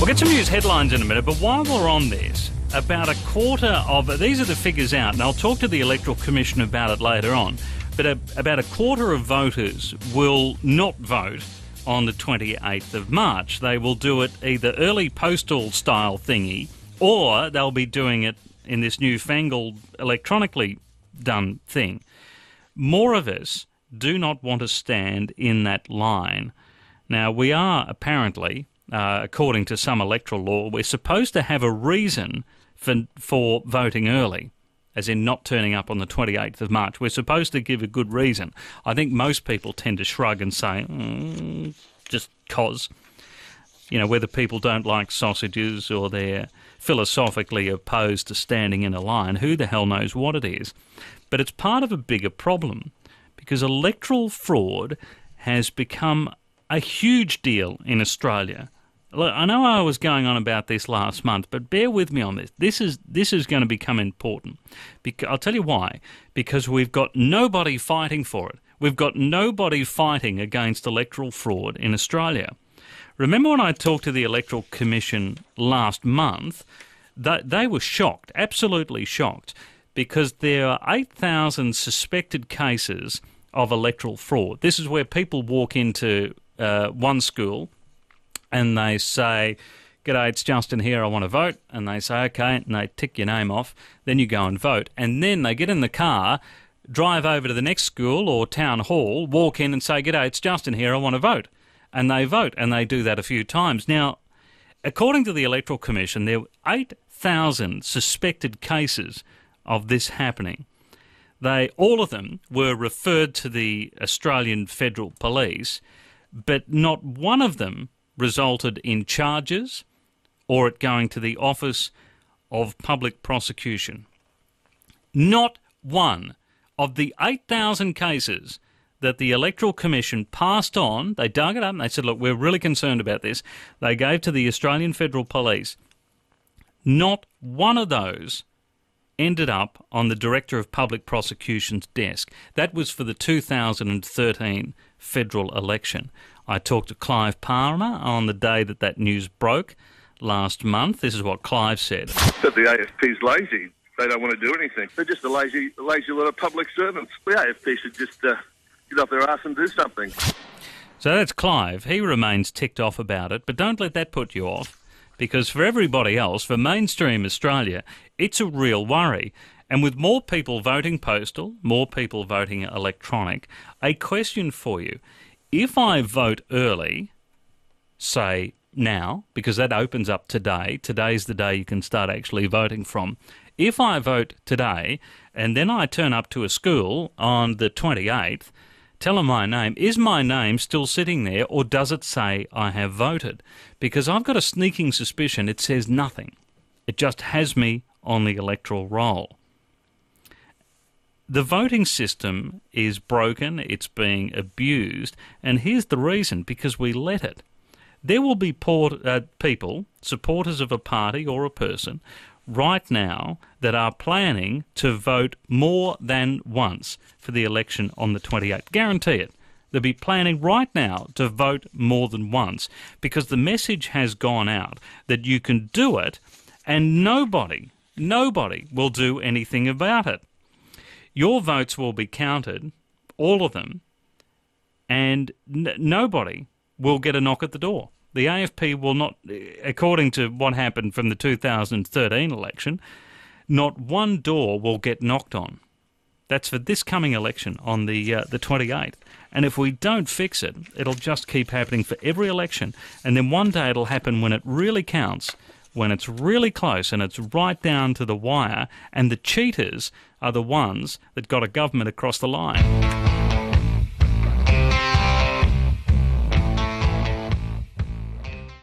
We'll get some news headlines in a minute, but while we're on this, about a quarter of... These are the figures out, and I'll talk to the Electoral Commission about it later on, but about a quarter of voters will not vote on the 28th of March. They will do it either early postal style thingy, or they'll be doing it in this newfangled electronically done thing. More of us do not want to stand in that line. Now, we are apparently, according to some electoral law, we're supposed to have a reason for voting early, as in not turning up on the 28th of March. We're supposed to give a good reason. I think most people tend to shrug and say, just 'cause. You know, whether people don't like sausages or they're philosophically opposed to standing in a line, who the hell knows what it is. But it's part of a bigger problem, because electoral fraud has become a huge deal in Australia. Look, I know I was going on about this last month, but bear with me on this. This is going to become important. I'll tell you why. Because we've got nobody fighting for it. We've got nobody fighting against electoral fraud in Australia. Remember when I talked to the Electoral Commission last month? They were shocked, absolutely shocked, because there are 8,000 suspected cases of electoral fraud. This is where people walk into one school and they say, "G'day, it's Justin here, I want to vote." And they say, "OK," and they tick your name off. Then you go and vote. And then they get in the car, drive over to the next school or town hall, walk in and say, "G'day, it's Justin here, I want to vote." And they vote, and they do that a few times. Now, according to the Electoral Commission, there were 8,000 suspected cases of this happening. All of them were referred to the Australian Federal Police, but not one of them resulted in charges or it going to the Office of Public Prosecution. Not one of the 8,000 cases that the Electoral Commission passed on, they dug it up and they said, "Look, we're really concerned about this." They gave to the Australian Federal Police. Not one of those ended up on the Director of Public Prosecution's desk. That was for the 2013 federal election. I talked to Clive Palmer on the day that news broke last month. This is what Clive said. That the AFP's lazy. They don't want to do anything. They're just a lazy lot of public servants. The AFP should just get off their arse and do something. So that's Clive. He remains ticked off about it, but don't let that put you off, because for everybody else, for mainstream Australia, it's a real worry. And with more people voting postal, more people voting electronic, a question for you. If I vote early, say now, because that opens up today, today's the day you can start actually voting from. If I vote today and then I turn up to a school on the 28th, tell them my name, is my name still sitting there, or does it say I have voted? Because I've got a sneaking suspicion it says nothing. It just has me on the electoral roll. The voting system is broken, it's being abused, and here's the reason: because we let it. There will be people, supporters of a party or a person, right now that are planning to vote more than once for the election on the 28th. Guarantee it. They'll be planning right now to vote more than once, because the message has gone out that you can do it and nobody will do anything about it. Your votes will be counted, all of them, and nobody will get a knock at the door. The AFP will not, according to what happened from the 2013 election, not one door will get knocked on. That's for this coming election on the 28th. And if we don't fix it, it'll just keep happening for every election. And then one day it'll happen when it really counts, when it's really close and it's right down to the wire, and the cheaters are the ones that got a government across the line.